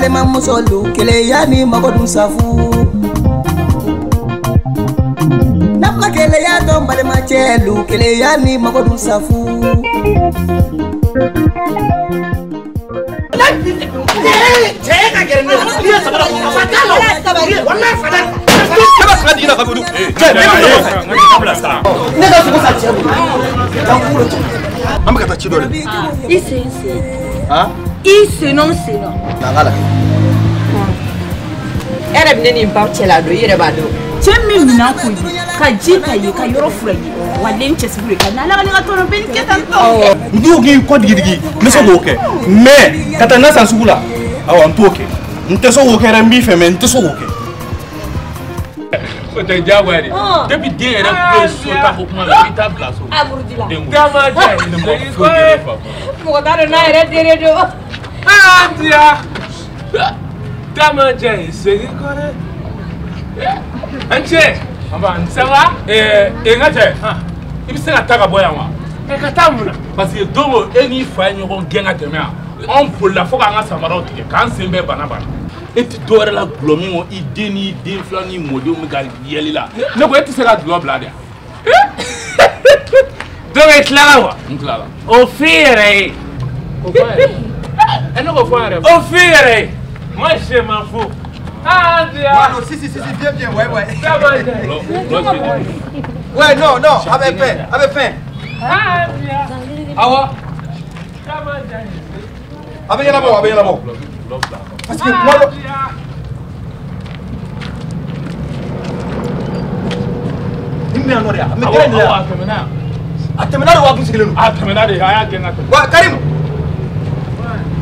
balima musolu kele yani magodun safu Namma kele ya don balima chelu kele yani magodun safu Ceka gerende dia sabara fatalo wallahi fadal kaba kadina kabudu nega suko sa chelu amba kata chidore Ise non nangala era bineni mpachela do yire bado chemi mina ku ka jita yi ka yoro furayi walen chesibure ka nala ga toro ben ketanto ndugi ko digidigi meso woke me kata na sansugula awa ntoke nteso woke rambi feme nteso woke o te jawari depuis bien era ko so ta ko kuma la vita plaso amurdila dama ja ni mo mo ga na era dere do dia dama ja c'est correct Anche, ça va? Ngate, il se la taga boya wa. Katamuna parce que domo eni fa nyoko genga temea. On pour la foka nga samara otike kan sembe banaba. Et tu dois la glomi ideni flani modi o migal yelila. Ne ko eti se la globe la dia. Donc est là wa. Nklala. O fire. O fire. Eno ko fire. O fire. Moi je m'en fous. Ah, non, si, bien, ouais. Ouais, non, avec faim. Ah, Awa. Avec la bon. Parce que moi, Karim.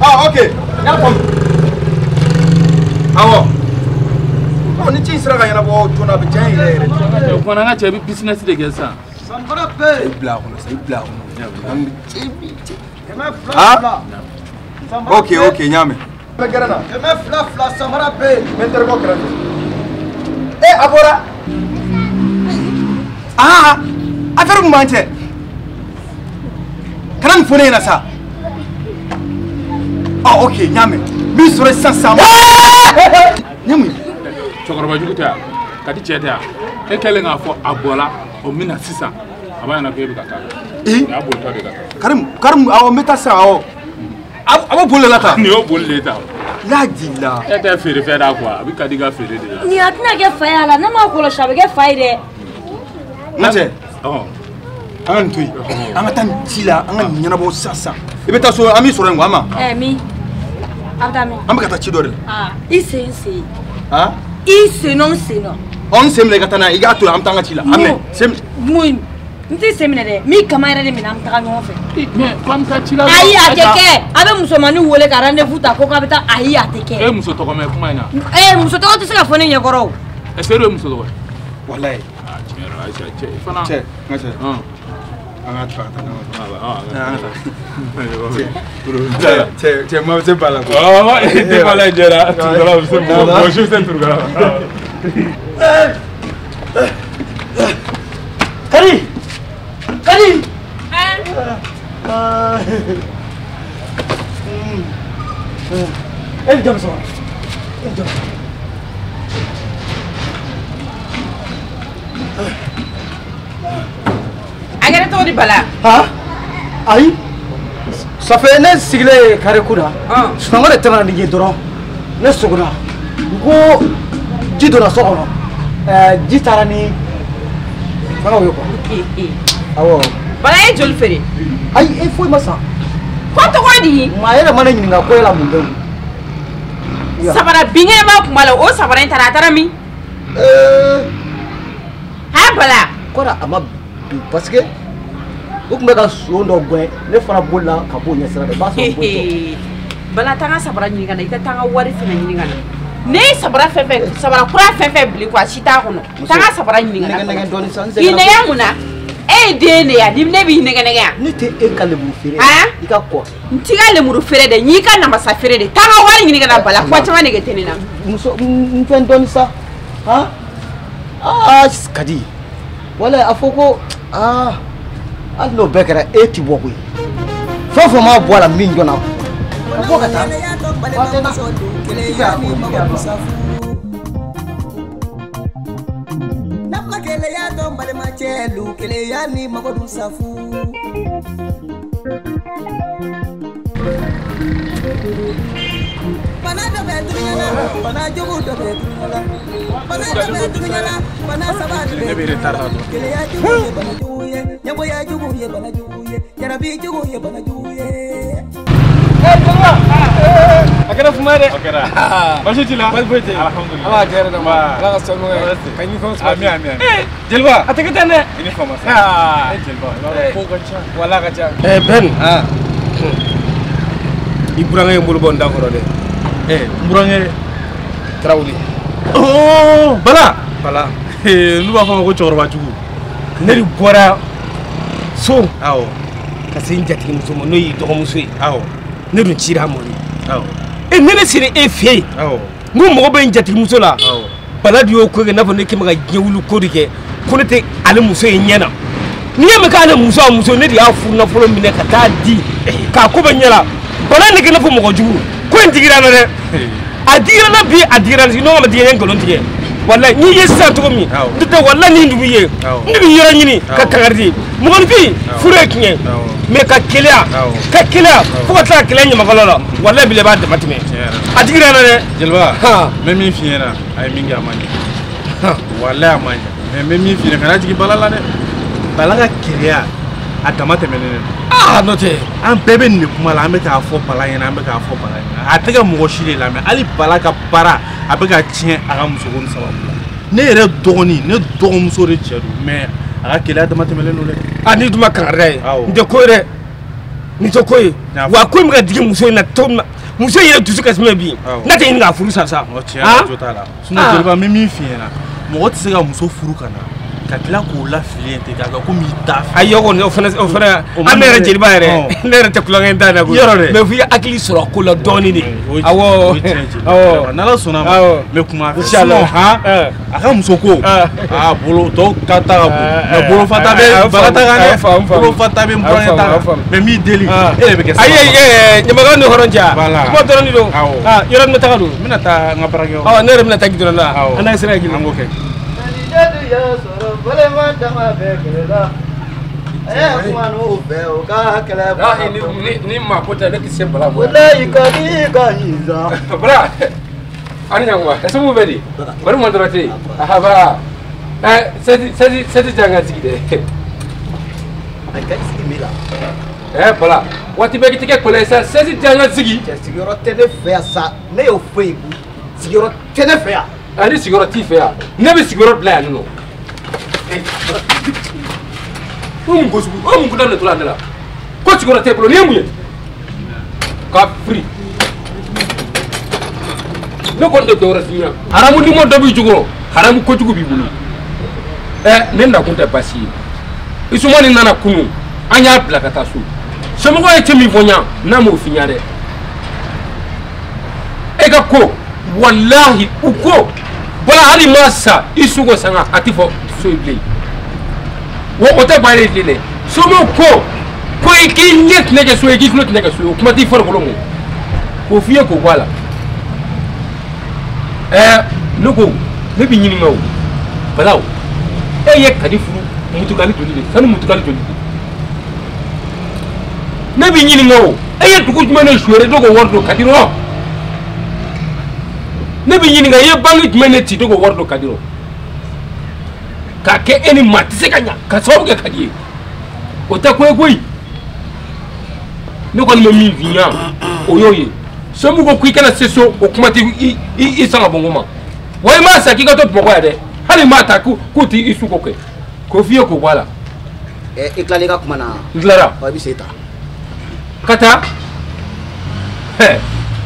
Ah, ok. Awa. Ni ci sira ga yana bo tona be jay re ko na nga chebi business de gesa sanfara pe ibla ko am chebi ah ok nyame me garana me fla sanfara pe me ter ko kran abora affaire mu mante kan fone na sa ok nyame mi sore sansa nyame chokoroba juguta kati cheta e kele nga fo abola o mina sisa abana na kebi kaka ya bo to de kaka karim awo meta sa awo abo bolle la ta ni o bolle ta la dilla e ta fere da kwa abi kadi ga fere de ni atina ge fayala na ma ko lo shabe ge fayde nate an tuy an tan tila an nyana bo sasa e beta so ami so rengo ama mi abdami am kata ci dore ise Ise non. On semble katana iga to am tanga tila. Amen. Sem muy. Nti semine de. Mi kamera de minam taka no fe. Mais comme ça tila. Ayi ateke. Abe musomani wole ka rendez-vous ta ko ka beta ayi ateke. Muso to ko me kuma ina. Muso to se ka fone nye goro. E sero muso to. Wallahi. Chero che. Fana. Che, ngate. Anga tata na. Che ma se bala. Te bala jera. Tu dola se mo je se turga. Kari. El Johnson. Agara to di bala. Ayi. Ça fait ne sigle kare kuda. Sangore temana ni doro. Ne suguna. Go jidona sokono. Jitarani. Fala yo ko. Awo. Bala e jol fere. Ayi e foi masa. Quanto godi? Ma era mana nyinga ko la mundu. Sabara binge ma kumala o sabara intara mi. Ha bala. Kora ama parce que o kun bɛ ka so dɔ gɛn ne fana bolila ka bɔ ɲɛsira de b'a sɔrɔ bɔ bala tanga sabara ɲini kana i ka tanga wari fana ɲini kana ne sabara fɛn sabara kura fɛn bili quoi si t'a kɔnɔ tanga sabara ɲini kana nɛgɛ dɔɔni san i nɛgɛ mun na e ye den de ya ni ne b'i nɛgɛ yan ne tɛ e ka lemuru feere i ka kɔ n t'i ka lemuru feere dɛ n y'i ka namasa feere de tanga wari ɲini kana bala kuma caman nege tɛ ne na muso n fɛn dɔɔni sa kadi wala a fɔ ko hali n'o bɛɛ kɛra e ti bɔ koyi fɛn o fɛn m'a bɔ a la min jɔna Akira fumare. Akira. Masih cila. Alhamdulillah. Allah jere nama. Allah semua. Ini kau semua. Amin. Jelba. Ate kita ne. Ini kau mas. Jelba. Kau kaca. Wala kaca. Ben. Iburange yang bulu bonda koro de. Iburange. Trauli. Oh, bala. Bala. Lu b'a fɔ ko cɛkɔrɔba jugu. Ne de bɔra so. Awɔ. Ka se n jatigi muso ma n'o y'i dɔgɔmuso ye. Awɔ. Ne dun cira a mɔni. Awɔ. Ne bɛ siri e fɛ yen. Awɔ. N ko mɔgɔ bɛ n jatigi muso la. Awɔ. Bala de y'o ko kɛ n'a fɔ ne kɛ bɛ ka diɲɛ wuli ko de kɛ ko ne tɛ ale muso ye ɲɛ na. N'i y'a mɛn k'ale muso a muso ne de y'a furu nafolo minɛ ka taa di k'a ko bɛ ɲɛ la. Bala ne kɛ n'a fɔ mɔgɔ jugu ko in digira n na dɛ. A digira n na bi a digira n na n'o ma digira n ye nkalon tigɛ. Wallahi n'i ye sisan cogo min n tɛ wallahi ni dugu ye ne bɛ yɔrɔ ɲini ka kangari mɔgɔninfin furu ye tiɲɛ mais ka keleya fo ka tila ka keleya ɲamakala la wallahi bile b'a dama tɛmɛ a digira n na dɛ. Jeliba n bɛ min f'i ɲɛna a ye min kɛ a ma ɲɛ wallahi a ma ɲɛ mais n bɛ min f'i ɲɛna kana jigin Bala la dɛ Bala ka keleya a dama tɛmɛnen don n'o tɛ an bɛɛ bɛ nin de kuma la an bɛ k'a fɔ Bala ɲɛna an bɛ k'a fɔ Bala ɲɛna a tɛ ka mɔgɔ si de lamɛn hali Bala ka baara a bɛ ka tiɲɛ a ka musoko ni sababu la ne yɛrɛ dɔgɔnin ne dɔgɔmuso de cɛ don mais a ka keleya dama tɛmɛlen don dɛ. N'i dun ma kangari dɛ n tɛ ko ye dɛ nin tɛ ko ye wa ko in bɛ ka digi muso in na cogo min na muso in yɛrɛ dusu kasi mɛn bi n'a tɛ ɲini k'a furu sa. Tiɲɛ jo t'a la sinon Jeliba n bɛ min f'i ɲɛna mɔgɔ tɛ se ka muso furu ka na ka tila k'o lafili ten k'a kɛ komi i t'a fɛ. Ayi o kɔni o fana an ne yɛrɛ Jeliba yɛrɛ ne yɛrɛ tɛ kulonkɛ ta la koyi yɔrɔ dɛ mais f'i ka hakili sɔrɔ a ko la dɔɔnin de. Awɔ awɔ n'Ala sɔnna ma n bɛ kuma fɛ sinon a ka muso ko bolo tɔw ta ka bon mais bolofa ta bɛ Bala ta kan dɛ bolofa ta bɛ n burankɛ ta kan mais min deli e de bɛ kɛ sababu. Ayi ɲamakala ni hɔrɔn cɛ kuma dɔrɔn de don yɔrɔ min bɛ taga don n bɛna taa n ka baarakɛyɔrɔ ne yɛrɛ bɛna taa gidɔrɔn la an n'an sera gidɔrɔn an k'o kɛ. Ni ma ko tɛ ne tɛ se Bala ma. Bala ani ɲankuma est-ce que vous bɛ di bari ma dɔrɔn tɛ ahaba seti jan ka sigi dɛ. Bala waati bɛɛ k'i tɛgɛ kɔlɔsi sa seti jan ka sigi. Sigiyɔrɔ tɛ ne fɛ yan sa ne y'o fɔ yen sigiyɔrɔ tɛ ne fɛ yan. Ni sigiyɔrɔ t'i fɛ yan ne bɛ sigiyɔrɔ bila yan nɔ. O mun ko sugu o mun kun da ne to la ne la ko sigiyɔrɔ t'e bolo ni ye mun ye ka firi ne kɔni tɛ dɔwɛrɛ f'i ɲɛna haramu ni ma dɔ b'i jukɔrɔ haramu kojugu b'i bolo ne nakun tɛ baasi ye Isumani nana kunun an y'a bila ka taa so somɔgɔw ye cɛ min fɔ n ɲa n'a m'o f'i ɲa dɛ e ka ko walahi u ko Bala hali ma sa Isu ko sanga a tɛ fɔ so ye bilen wa o tɛ baara ye bilen dɛ somɔgɔw ko i k'i ɲɛ tɛnɛ kɛ so ye k'i tulo tɛnɛ kɛ so ye o kuma t'i farikolo mɔ k'o f'i ye k'o bɔ a la ne ko ne b'i ɲininka o Bala o e ye Kadi furu mutukali joli de sani mutukali joli de ne b'i ɲininka o e ye dugu jumɛn de suyɛrɛ ne k'o wari don Kadi rɔ ne b'i ɲininka i ye banque jumɛn de ci ne k'o wari don Kadi rɔ k'a kɛ e ni maa tɛ se ka ɲa ka sababu kɛ Kadi ye o tɛ ko ye koyi ne kɔni bɛ min f'i ɲɛna o y'o ye Sɔnbu ko k'i kana se so o kuma tɛ i sanga bɔnko ma wa i m'a sa k'i ka to Bamakɔ yan dɛ hali m'a ta k'u t'i Isu ko kɛ k'o f'i ye k'o bɔ a la. I tilali ka kuma na. N tilara. I bɛ se ta. Ka taa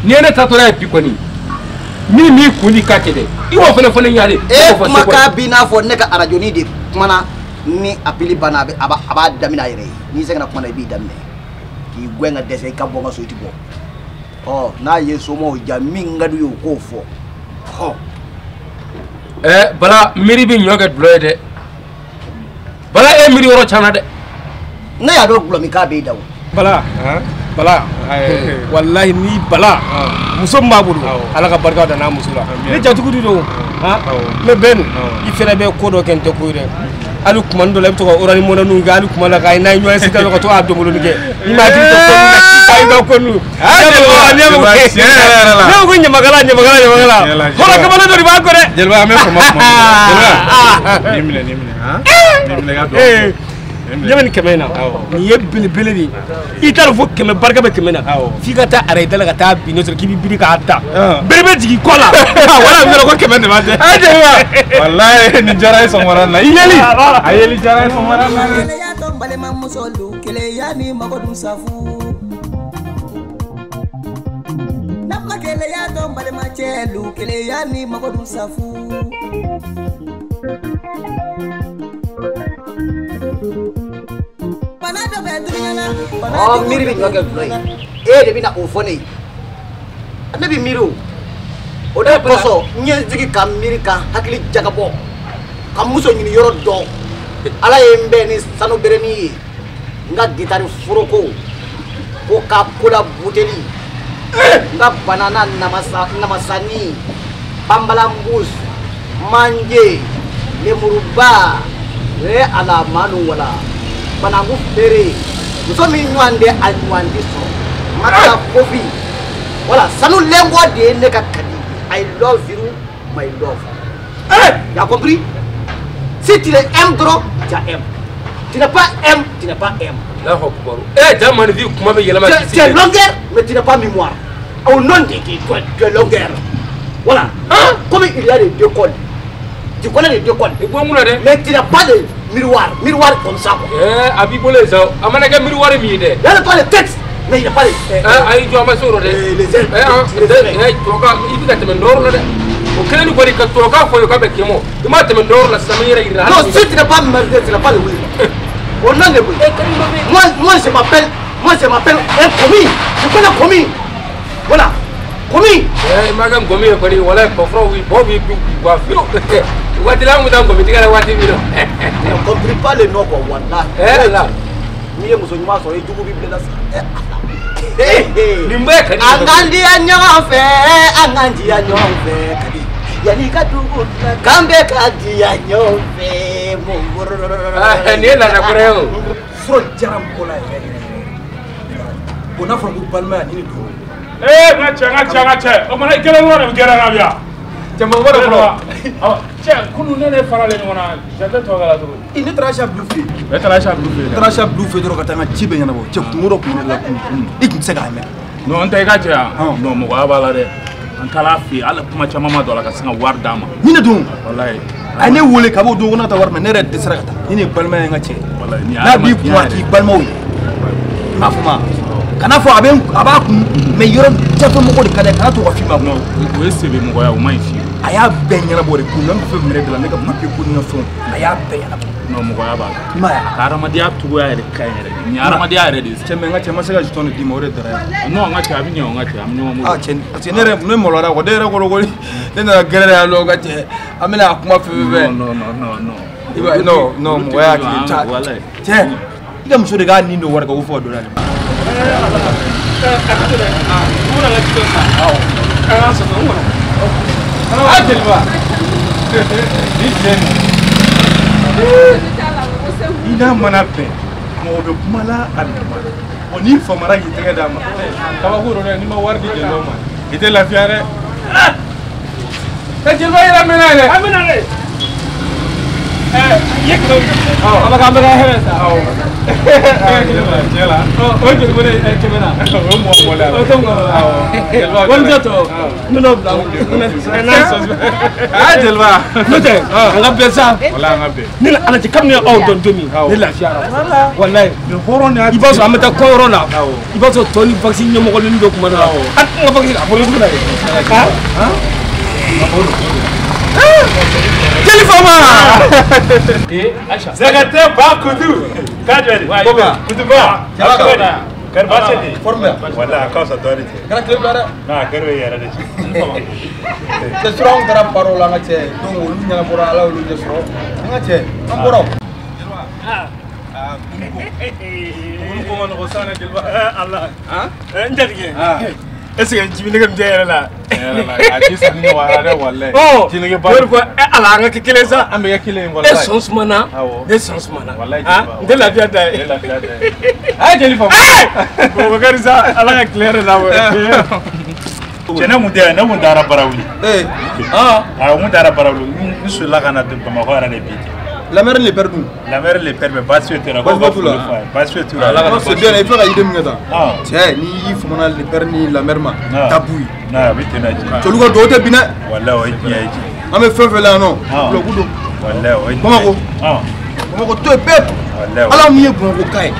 ni ye ne taatɔla ye bi kɔni min b'i kun di k'a kɛ dɛ i b'o fana fɔ ne ɲɛ de. Kumakan b'i n'a fɔ ne ka arajoni de kumana ni appeli banna a b'a daminɛ a yɛrɛ ye n'i sɛgɛnna kuma na i b'i daminɛ k'i gɛn ka dɛsɛ i ka bɔ n ka so i tɛ bɔ n'a ye somɔgɔw ja min ka d'u ye o k'o fɔ. Bala miiri bɛ ɲɔ kɛ dulɔ ye dɛ Bala e miiri yɔrɔ caman dɛ. Ne y'a dɔn gulɔmi k'a b'e da o. Bala Bala wallahi ni bala muso m'a bolo ala ka barika da n'a muso la ni jatugu di don mais ben i fɛnɛ bɛ ko dɔ kɛ n tɛ ko ye dɛ hali kuma dɔ la i bɛ to ka orange money ninnu kɛ hali kuma la k'a ye n'a ye ɲɔgɔn sita ka to k'a domoloni kɛ i m'a hakili to ko min na i ka ko ninnu ne ko ɲamakala hɔrɔn kamalen dɔ de b'a kɔ dɛ Jeliba an bɛ fama Jeliba nin minɛ ka dɔn Jɛmɛ ni kɛmɛ in na nin ye belebele de ye i t'a dɔn fo kɛmɛ barika bɛ kɛmɛ na f'i ka taa arrêté la ka taa bin ne sɔrɔ k'i bɛ biri k'a da bere bɛ jigin kɔ la wala mi ko kɛmɛ de b'a tɛ wallahi nin jara ye sɔgɔmada na i yeli a yeli jara ye sɔgɔmada na Keleya dɔn balimamuso lu keleya ni mago dun safu Nama keleya dɔn balimacɛ lu keleya ni mago dun safu Oh, miri bi nyɔge dulɔ ye de bɛ na o fɔ ne ye ne bɛ miiri o de kosɔn n ye n sigi ka miiri ka hakili jagabɔ ka muso ɲini yɔrɔ dɔn ala ye n bɛn ni sanu bereni ye n ka gitari foroko ko ka kola buteli n ka banana namasani bambalambus manje lemuruba ala manu wala banangu feere muso min ɲɔgɔn de a ɲɔgɔn di sɔrɔ maka kofi wala sanu lɛnbɔ de ye ne ka kadi I love you my love tu as compris si tu aimes trop tu aimes tu n'es pas aime tu n'es pas aime la hokbaro jamani vi kuma be yelama tu es longueur mais tu n'es pas mémoire au nom de qui tu es longueur voilà comme il y a les deux cols tu connais les deux cols mais tu n'as pas de miroir comme ça quoi. Abi bolé ça amana ga miroir mi de. Il y a pas de tête mais il n'y a pas de ay jo ma soro de. Les ailes. Toka ibi ka temen dor la de. O kene ko ni ka toka ko ka be kemo. Ima temen dor la sama yere ira. Non, si tu n'es pas marié, tu n'as pas le oui. On a le oui. Moi je m'appelle un commis. Je connais un commis. Voilà. Commis. Magam commis ko ni wala ko fro wi bo bi ba fi. Wati la mudan ko bitigala wati biro. On ne comprend pas le nom quoi wallahi. Là. Ni ye muso nyuma so e jugu bi blela sa. Limbe kadi. Angandi ya nyomfe kadi. Yani kadugu kambe kadi ya nyomfe munguru. Ni la na kureo. furo jaram ko la yɛrɛ bona fɔ ko balimaya ni do ngacha o mana ikele ngora ngera rabia jama wara fɔlɔ cɛ kunu ne farale ɲɔgɔn na jate tɔ kɛra cogo i ne taara sa blu fe e taara sa blu fe taara sa blu fe dɔrɔn ka taa n ka ci bɛ ɲɛnabɔ cɛ kungo dɔ kun la kun i tun tɛ se k'a mɛn non n tɛ i ka cɛ yan non mɔgɔya b'a la dɛ an taara fɛ yen hali kuma caman ma don a la ka sin ka wari d'a ma ni ne dun walayi a ye ne wele ka b'o don ko n'a ta wari minɛ ne yɛrɛ dɛsɛra ka taa ni ne ye balimaya ye n ka cɛ n'a b'i kun a k'i balimaw ye i m'a fɔ ma kana fɔ a b'a kun mɛ yɔrɔ jafɛmɔgɔ de ka d'a ye kana to ka f'i ma non o ye sebe mɔgɔya o ma ɲi fiyewu a y'a bɛɛ ɲɛnabɔ de kun n bɛ fɛn minɛ de la ne ka papiye ko ni n ka fɛnw a y'a bɛɛ ɲɛnabɔ non mɔgɔya b'a la i m'a ye a ka hadamadenya cogoya yɛrɛ ka ɲi yɛrɛ de nin ye hadamadenya yɛrɛ de ye cɛ mɛ n ka cɛ ma se ka jeton de d'i ma o de dara yan non n ka cɛ a bɛ ɲɛ o n ka cɛ an bɛ ɲɔgɔn bolo ah cɛ parce que ne yɛrɛ ne maloyara quoi ne yɛrɛ kɔrɔ ko ne nana gɛrɛ yan nɔ ka cɛ an bɛna a kuma fɛn fɛn fɛn non mɔgɔ y'a kile cɛ i ka muso de k'a nin don wari kan ko fɔ ka don ale ma i n'a mana bɛn mɔgɔ bɛ kuma la a bɛ kuma la n'i famara k'i tɛgɛ d'a ma kabako don dɛ n'i ma wari di jeliba ma i tɛ lafiya dɛ jeliba yɛrɛ mɛnna dɛ an bɛna dɛ ye kilo ala k'an bɛ ka hɛrɛ sa tiɲɛ la o ye jeliba de kɛmɛ na o ye mɔgɔ mɔlɛ o tɛ mɔgɔ wali tɛ tɔ n bɛna bila a jeliba n'o tɛ an ka bɛn sa wala an ka bɛn ne la ala cɛ kabini aw dɔn don min ne lafiyara walayi hɔrɔn i b'a sɔrɔ an bɛ taa kɔyɔrɔ la i b'a sɔrɔ tɔ ni vaccine ɲɛmɔgɔlen dɔ kuma na an ka vaccine a bolo tuguni Quel format Secrétaire Bakudu Kadweli Kutuba Karbaseli Formel Wala causa autorité Kana club dara na garwe yara de ci sura on dara parola nga ce donc lu ñala bora ala lu je suro nga ce am boro ko man ko sana dilba Allah ndarige est-ce que jibi ngam jeere la a ci sa ni wara de wallahi ci nga ba ko ala nga kile sa ambe ya kile wallahi essence mana essence mana wallahi de la fiata ay jeli fa ko gari sa ala nga clair na wo cena mudera na mudara barawli mudara barawli ni sulla kana de ma ko ara de bi la mère les perdus la mère les perd mais pas souhaiter la pas souhaiter c'est bien il faut la idée ngata tiens ni faut mon les perd ni la mère ma tabui na bitena ji to lugo do te bina wallahi o ji ame fefe la non lo gudo wallahi o ji bamako bamako to pep wallahi ala mu ye bamako kai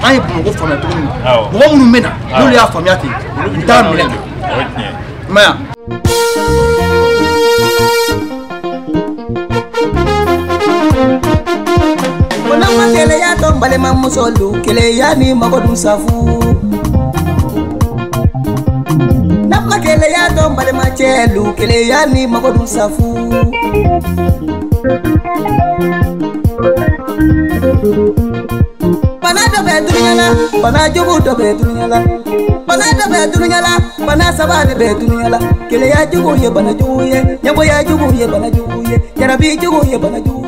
ay bamako fama to ni bo mu mena lo ya famia ti nta mi le maya Kele ya tombale mamusolu kele ya ni magodun safu Napma kele ya tombale machelu kele ya ni magodun safu Bana do be dunyala bana jugu do be dunyala bana do be dunyala bana sabade be dunyala kele ya jugu ye bana jugu ye nyabo ya jugu ye bana jugu ye jarabi jugu ye bana jugu